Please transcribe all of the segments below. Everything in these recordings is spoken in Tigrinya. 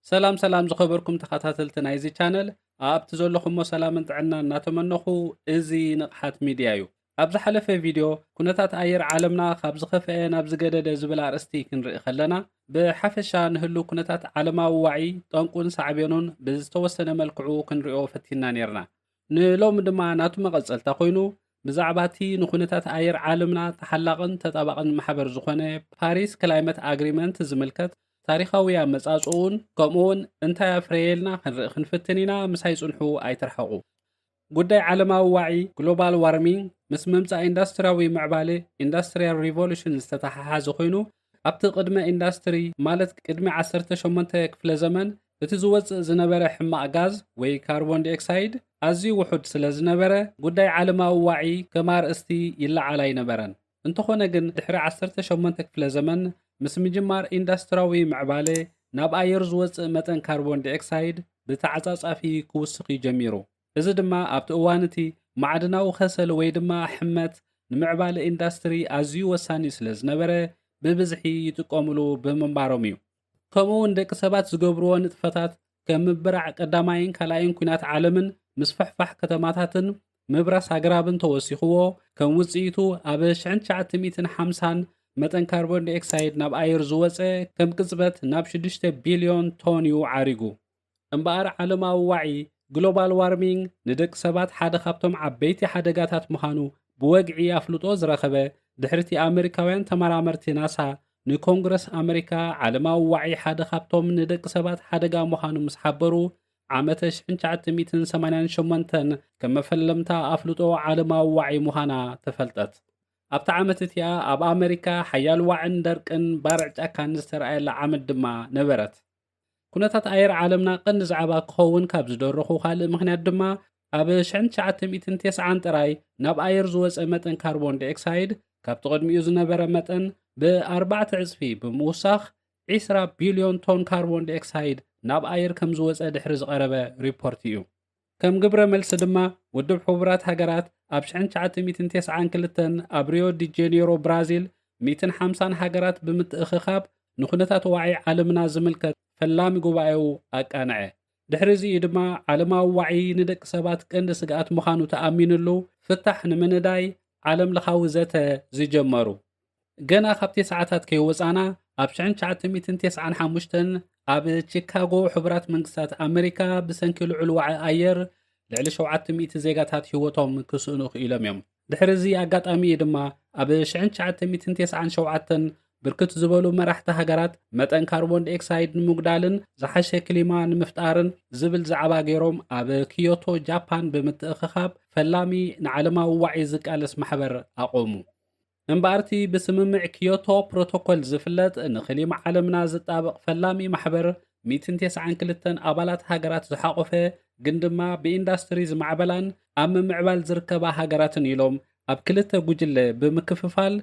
ሰላም ዝኸበርኩም ተኸታተልቲ ናይዚ ቻነል ኣብቲ ዘለኹሞ ሰላምን ጥዕናን እናተመነኹ እዚ ንቕሓት ሚድያ እዩ። ኣብ ዝሓለፈ ቪድዮ ኩነታት ኣየር ዓለምና ካብ ዝኸፍአ ናብ ዝገደደ ዝብል ኣርእስቲ ክንርኢ ከለና ብሓፈሻ ንህሉ ኩነታት ዓለማዊ ዋዒ ጠንቁን ሳዕቤኑን ብዝተወሰነ መልክዑ ክንሪኦ ፈቲና ነርና። ንሎሚ ድማ ናቱ መቐፀልታ ኮይኑ ብዛዕባ እቲ ንኩነታት ኣየር ዓለምና ተሓላቕን ተጣባቕን ማሕበር ዝኾነ ፓሪስ ክላይመት ኣግሪመንት ዝምልከት ታሪኻዊ ኣመጻጽኡን ከምኡውን እንታይ ኣፍረየልና ክንርኢ ክንፍትን ኢና። ምሳይ ጽንሑ ኣይተርሐቑ። ጉዳይ ዓለማዊ ዋዒ ግሎባል ዋርሚንግ ምስ ምምጻእ ኢንዳስትርያዊ ምዕባለ ኢንዳስትሪያል ሪቮሉሽን ዝተተሓሓዘ ኮይኑ ኣብቲ ቅድመ ኢንዳስትሪ ማለት ቅድሚ 18 ክፍለ ዘመን እቲ ዝወፅእ ዝነበረ ሕማቕ ጋዝ ወይ ካርቦን ዳይኦክሳይድ ኣዝዩ ውሑድ ስለ ዝነበረ ጉዳይ ዓለማዊ ዋዒ ከም ኣርእስቲ ይለዓል ኣይነበረን። እንተኾነ ግን ድሕሪ 18 ክፍለ ዘመን ምስ ምጅማር ኢንዳስትሪያዊ ምዕባለ ናብ ኣየር ዝወፅእ መጠን ካርቦን ዳይኦክሳይድ ብተዓጻጻፊ ክውስኽ ጀሚሩ። እዚ ድማ ኣብቲ እዋን እቲ ማዕድናዊ ከሰል ወይ ድማ ሕመት ንምዕባለ ኢንዳስትሪ ኣዝዩ ወሳኒ ስለ ዝነበረ ብብዝሒ ይጥቀምሉ ብምንባሮም እዩ። ከምኡውን ደቂ ሰባት ዝገብርዎ ንጥፈታት ከም ምብራዕ ቀዳማይን ካልኣይን ኩናት ዓለምን ምስ ፈሕፋሕ ከተማታትን ምብራስ ኣግራብን ተወሲኽዎ ከም ውፅኢቱ ኣብ 1950 መጠን ካርቦን ዳይኦክሳይድ ናብ ኣየር ዝወፀ ከም ቅጽበት ናብ 6 ቢልዮን ቶን እዩ ዓሪጉ። እምበኣር ዓለማዊ ዋዒ ግሎባል ዋርሚንግ ንደቂ ሰባት ሓደ ካብቶም ዓበይቲ ሓደጋታት ምዃኑ ብወግዒ ኣፍልጦ ዝረኸበ ድሕርቲ ኣሜሪካውያን ተመራመርቲ ናሳ ንኮንግረስ ኣሜሪካ ዓለማዊ ዋዒ ሓደ ካብቶም ንደቂ ሰባት ሓደጋ ምዃኑ ምስ ሓበሩ ዓመተ 1988 ከም መፈለምታ ኣፍልጦ ዓለማዊ ዋዒ ምዃና ተፈልጠት። ኣብታ ዓመት እቲኣ ኣብ ኣሜሪካ ሓያል ዋዕን ደርቅን ባርዕ ጫካን ዝተረኣየላ ዓመት ድማ ነበረት። ኩነታት ኣየር ዓለምና ቀንዲ ዛዕባ ክኸውን ካብ ዝደረኹ ካልእ ምኽንያት ድማ ኣብ 1990 ጥራይ ናብ ኣየር ዝወፀ መጠን ካርቦን ዳይኦክሳይድ ካብቲ ቅድሚኡ ዝነበረ መጠን ብ4 ዕፅፊ ብምውሳኽ 20 ቢልዮን ቶን ካርቦን ዳይኦክሳይድ ናብ ኣየር ከም ዝወፀ ድሕሪ ዝቐረበ ሪፖርት እዩ። ከም ግብረ መልሲ ድማ ውድብ ሕቡራት ሃገራት ኣብ 1992 ኣብ ሪዮ ዲ ጄኔሮ ብራዚል 150 ሃገራት ብምትእኽኻብ ንኩነታት ዋዒ ዓለምና ዝምልከት ፈላሚ ጉባኤኡ ኣቃንዐ። ድሕሪዚ ድማ ዓለማዊ ዋዒ ንደቂ ሰባት ቀንዲ ስግኣት ምዃኑ ተኣሚኑሉ ፍታሕ ንምንዳይ ዓለም ለኻዊ ዘተ ዝጀመሩ። ገና ካብቲ ሰዓታት ከይወፃና ኣብ 1995 ኣብ ቺካጎ ሕቡራት መንግስታት ኣሜሪካ ብሰንኪ ልዑል ዋዒ ኣየር ልዕሊ 700 ዜጋታት ህይወቶም ክስእኑ ክኢሎም እዮም። ድሕሪዚ ኣጋጣሚ ድማ ኣብ 1997 ብርክት ዝበሉ መራሕቲ ሃገራት መጠን ካርቦን ዳይኦክሳይድ ንምጉዳልን ዝሓሸ ክሊማ ንምፍጣርን ዝብል ዛዕባ ገይሮም ኣብ ኪዮቶ ጃፓን ብምትእኽኻብ ፈላሚ ንዓለማዊ ዋዒ ዝቃለስ ማሕበር ኣቆሙ። እምበኣርቲ ብስምምዕ ኪዮቶ ፕሮቶኮል ዝፍለጥ ንክሊማ ዓለምና ዝጣበቕ ፈላሚ ማሕበር 192 ኣባላት ሃገራት ዝሓቆፈ ግን ድማ ብኢንዳስትሪ ዝማዕበላን ኣብ ምምዕባል ዝርከባ ሃገራትን ኢሎም ኣብ ክልተ ጉጅለ ብምክፍፋል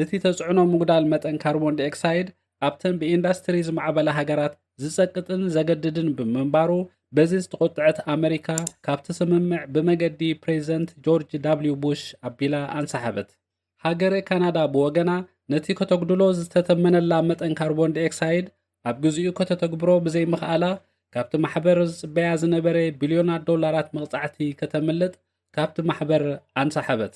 እቲ ተጽዕኖ ምጉዳል መጠን ካርቦን ዳይኦክሳይድ ኣብተን ብኢንዳስትሪ ዝማዕበላ ሃገራት ዝጸቅጥን ዘገድድን ብምንባሩ በዚ ዝተቆጥዐት ኣሜሪካ ካብቲ ስምምዕ ብመገዲ ፕሬዚደንት ጆርጅ ዳብልዩ ቡሽ ኣቢላ ኣንሰሓበት። ሃገረ ካናዳ ብወገና ነቲ ከተጉድሎ ዝተተመነላ መጠን ካርቦን ዳይኦክሳይድ ኣብ ግዚኡ ከተተግብሮ ብዘይ ምኽኣላ ካብቲ ማሕበር ዝጽበያ ዝነበረ ቢልዮናት ዶላራት መቕጻዕቲ ከተመልጥ ካብቲ ማሕበር ኣንሰሓበት።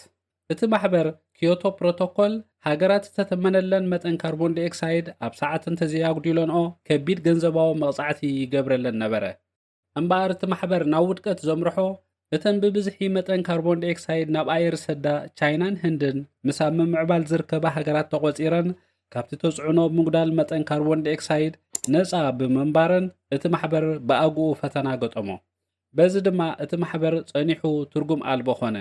እቲ ማሕበር ኪዮቶ ፕሮቶኮል ሃገራት ዝተተመነለን መጠን ካርቦን ዳይኦክሳይድ ኣብ ሰዓት እንተዘያጉዲለንኦ ከቢድ ገንዘባዊ መቕጻዕቲ ይገብረለን ነበረ። እምበኣር እቲ ማሕበር ናብ ውድቀት ዘምርሖ እተን ብብዝሒ መጠን ካርቦን ዳይኦክሳይድ ናብ ኣየር ሰዳ ቻይናን ህንድን ምስ ኣብ ምምዕባል ዝርከባ ሃገራት ተቆፂረን ካብቲ ተጽዕኖ ምጉዳል መጠን ካርቦን ዳይኦክሳይድ ነፃ ብምንባረን እቲ ማሕበር ብኣግኡ ፈተና ገጠሞ። በዚ ድማ እቲ ማሕበር ጸኒሑ ትርጉም ኣልቦ ኾነ።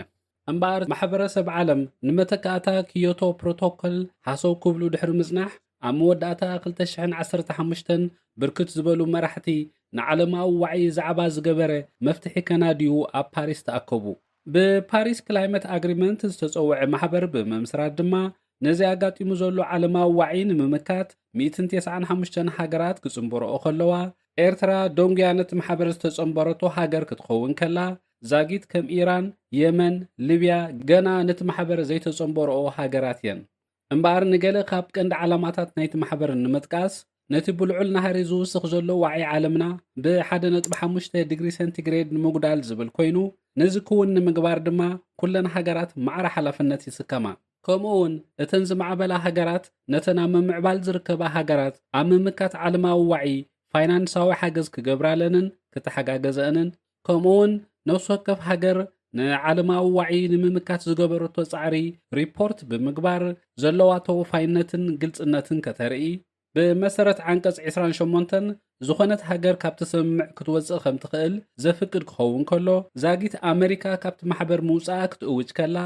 እምበኣር ማሕበረሰብ ዓለም ንመተካእታ ኪዮቶ ፕሮቶኮል ሓሰው ክብሉ ድሕሪ ምጽናሕ ኣብ መወዳእታ 2015 ብርክት ዝበሉ መራሕቲ ንዓለማዊ ዋዒ ዛዕባ ዝገበረ መፍትሒ ከናድዩ ኣብ ፓሪስ ተኣከቡ። ብፓሪስ ክላይመት ኣግሪመንት ዝተጸውዐ ማሕበር ብምምስራት ድማ ነዚ ኣጋጢሙ ዘሎ ዓለማዊ ዋዒ ንምምካት 195 ሃገራት ክጽንበረኦ ከለዋ ኤርትራ ዶንግያ ነቲ ማሕበር ዝተጸንበረቶ ሃገር ክትኸውን ከላ ዛጊት ከም ኢራን፣ የመን፣ ሊብያ ገና ነቲ ማሕበር ዘይተጸንበረኦ ሃገራት እየን። እምበኣር ንገለ ካብ ቀንዲ ዓላማታት ናይቲ ማሕበር ንምጥቃስ ነቲ ብልዑል ናህሪ ዝውስኽ ዘሎ ዋዒ ዓለምና ብ1.5 ዲግሪ ሴንቲግሬድ ንምጉዳል ዝብል ኮይኑ ነዚ ክውን ንምግባር ድማ ኩለን ሃገራት ማዕረ ሓላፍነት ይስከማ። ከምኡውን እተን ዝማዕበላ ሃገራት ነተን ኣብ ምምዕባል ዝርከባ ሃገራት ኣብ ምምካት ዓለማዊ ዋዒ ፋይናንሳዊ ሓገዝ ክገብራለንን ክተሓጋገዘንን ከምኡውን ነፍሲ ወከፍ ሃገር ንዓለማዊ ዋዒ ንምምካት ዝገበረቶ ጻዕሪ ሪፖርት ብምግባር ዘለዋ ተወፋይነትን ግልጽነትን ከተርኢ ብመሰረት ዓንቀጽ 28 ዝኾነት ሃገር ካብቲ ስምምዕ ክትወፅእ ከም ትኽእል ዘፍቅድ ክኸውን ከሎ ዛጊት ኣሜሪካ ካብቲ ማሕበር ምውፃእ ክትእውጅ ከላ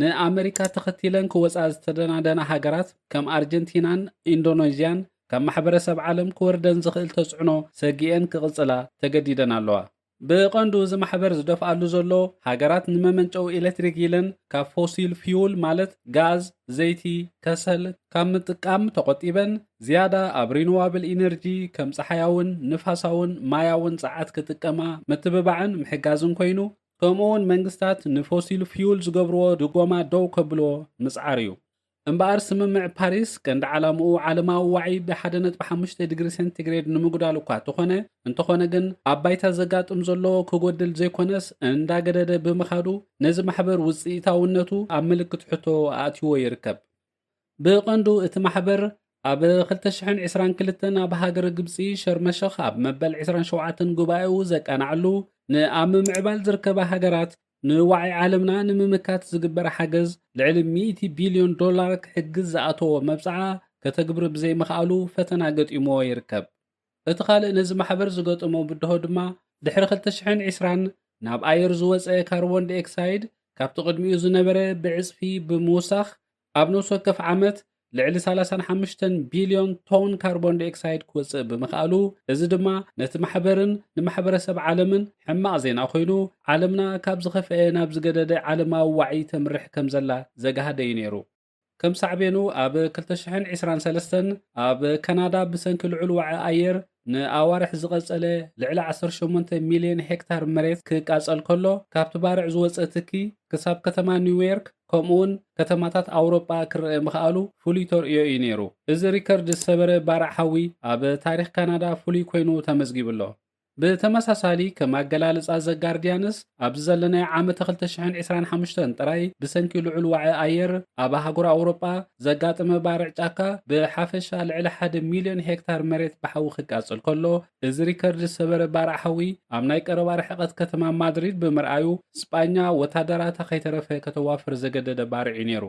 ንኣሜሪካ ተኸቲለን ክወፃ ዝተደናደና ሃገራት ከም ኣርጀንቲናን ኢንዶኔዥያን ካብ ማሕበረሰብ ዓለም ክወርደን ዝኽእል ተጽዕኖ ሰጊአን ክቕጽላ ተገዲደን ኣለዋ። ብቐንዱ እዚ ማሕበር ዝደፍኣሉ ዘሎ ሃገራት ንመመንጨዊ ኤሌክትሪክ ኢለን ካብ ፎሲል ፊውል ማለት ጋዝ፣ ዘይቲ፣ ከሰል ካብ ምጥቃም ተቆጢበን ዝያዳ ኣብ ሪኒዋብል ኢነርጂ ከም ፀሓያውን ንፋሳውን ማያውን ፀዓት ክጥቀማ ምትብባዕን ምሕጋዝን ኮይኑ ከምኡውን መንግስታት ንፎሲል ፊውል ዝገብርዎ ድጎማ ደው ከብልዎ ምፅዓር እዩ። እምበኣር ስምምዕ ፓሪስ ቀንዲ ዓላምኡ ዓለማዊ ዋዒ ብ1.5 ዲግሪ ሴንቲግሬድ ንምጉዳል እኳ እንተኾነ ግን ኣብ ባይታ ዘጋጥም ዘሎ ክጎድል ዘይኮነስ እንዳገደደ ብምኻዱ ነዚ ማሕበር ውፅኢታውነቱ ኣብ ምልክት ሕቶ ኣእትይዎ ይርከብ። ብቐንዱ እቲ ማሕበር ኣብ 2022 ኣብ ሃገረ ግብፂ ሸርመሸኽ ኣብ መበል 27 ጉባኤኡ ዘቀናዕሉ ንኣብ ምምዕባል ዝርከባ ሃገራት ንዋዒ ዓለምና ንምምካት ዝግበር ሓገዝ ልዕሊ $100 ቢልዮን ክሕግዝ ዝኣተዎ መብፅዓ ከተግብር ብዘይምኽኣሉ ፈተና ገጢምዎ ይርከብ። እቲ ካልእ ነዚ ማሕበር ዝገጥሞ ብድሆ ድማ ድሕሪ 2020 ናብ ኣየር ዝወፀ ካርቦን ዳይኦክሳይድ ካብቲ ቅድሚኡ ዝነበረ ብዕፅፊ ብምውሳኽ ኣብ ነፍሲ ወከፍ ዓመት ልዕሊ 35 ቢልዮን ቶን ካርቦን ዳይኦክሳይድ ክወፅእ ብምኽኣሉ እዚ ድማ ነቲ ማሕበርን ንማሕበረሰብ ዓለምን ሕማቕ ዜና ኮይኑ ዓለምና ካብ ዝኸፍአ ናብ ዝገደደ ዓለማዊ ዋዒ ተምርሕ ከም ዘላ ዘጋህደ እዩ ነይሩ። ከም ሳዕቤኑ ኣብ 2023 ኣብ ካናዳ ብሰንኪ ልዑል ዋዒ ኣየር ንኣዋርሕ ዝቐጸለ ልዕሊ 18 ሚልዮን ሄክታር መሬት ክቃጸል ከሎ ካብቲ ባርዕ ዝወፀ ትኪ ክሳብ ከተማ ኒውዮርክ ከምኡውን ከተማታት ኣውሮጳ ክርአ ምኽኣሉ ፍሉይ ተርእዮ እዩ ነይሩ። እዚ ሪከርድ ዝሰበረ ባርዕ ሓዊ ኣብ ታሪክ ካናዳ ፍሉይ ኮይኑ ተመዝጊብሎ። ብተመሳሳሊ ከም ኣገላልጻ ዘጋርዲያንስ ኣብ ዘለናይ ዓመት 2025 ጥራይ ብሰንኪ ልዑል ዋዒ ኣየር ኣብ ሃገር ኣውሮጳ ዘጋጠመ ባርዕ ጫካ ብሓፈሻ ልዕሊ 1 ሚልዮን ሄክታር መሬት ብሓዊ ክቃጸል ከሎ እዚ ሪከርድ ዝሰበረ ባርዕ ሓዊ ኣብ ናይ ቀረባ ርሕቐት ከተማ ማድሪድ ብምርኣዩ ስጳኛ ወታደራታ ከይተረፈ ከተዋፍር ዘገደደ ባርዕ እዩ ነይሩ።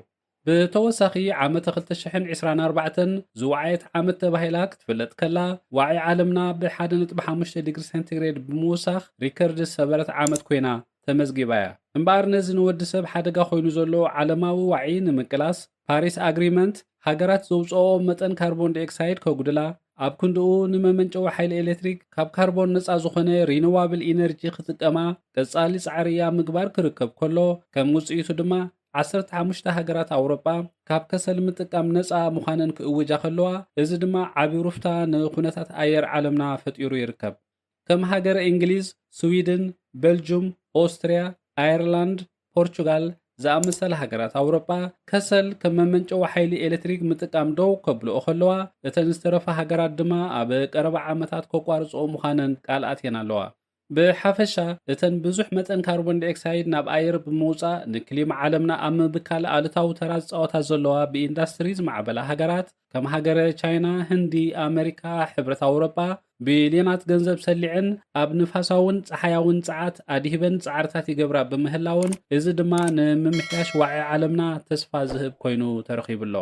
ብተወሳኺ ዓመት 2024 ዝዋዓየት ዓመት ተባሂላ ክትፍለጥ ከላ ዋዒ ዓለምና ብ1.5 ዲግሪ ሴንቲግሬድ ብምውሳኽ ሪከርድ ዝሰበረት ዓመት ኮይና ተመዝጊባ እያ። እምበኣር ነዚ ንወዲ ሰብ ሓደጋ ኮይኑ ዘሎ ዓለማዊ ዋዒ ንምቅላስ ፓሪስ ኣግሪመንት ሃገራት ዘውፅኦ መጠን ካርቦን ዳይኦክሳይድ ከጉድላ ኣብ ክንድኡ ንመመንጨዊ ሓይሊ ኤሌክትሪክ ካብ ካርቦን ነፃ ዝኾነ ሪኒዋብል ኢነርጂ ክጥቀማ ቀጻሊ ፃዕርያ ምግባር ክርከብ ከሎ ከም ውፅኢቱ ድማ 15 ሃገራት ኣውሮጳ ካብ ከሰል ምጥቃም ነፃ ምዃነን ክእውጃ ከለዋ እዚ ድማ ዓብዪ ሩፍታ ንኩነታት ኣየር ዓለምና ፈጢሩ ይርከብ። ከም ሃገረ እንግሊዝ፣ ስዊድን፣ ቤልጅየም፣ ኦስትሪያ፣ ኣየርላንድ፣ ፖርቹጋል ዝኣመሰለ ሃገራት ኣውሮጳ ከሰል ከም መመንጨዊ ሓይሊ ኤሌክትሪክ ምጥቃም ደው ከብልኦ ከለዋ እተን ዝተረፈ ሃገራት ድማ ኣብ ቀረባ ዓመታት ከቋርፅኦ ምዃነን ቃል ኣትየን ኣለዋ። ብሓፈሻ እተን ብዙሕ መጠን ካርቦን ዳይኦክሳይድ ናብ ኣየር ብምውፃእ ንክሊማ ዓለምና ኣብ ምብካል ኣሉታዊ ተራ ዝፃወታ ዘለዋ ብኢንዳስትሪ ዝማዕበላ ሃገራት ከም ሃገረ ቻይና፣ ህንዲ፣ ኣሜሪካ፣ ሕብረት ኣውሮጳ ቢልዮናት ገንዘብ ሰሊዐን ኣብ ንፋሳውን ፀሓያውን ፀዓት ኣዲህበን ፃዕርታት ይገብራ ብምህላውን እዚ ድማ ንምምሕያሽ ዋዒ ዓለምና ተስፋ ዝህብ ኮይኑ ተረኺቡሎ።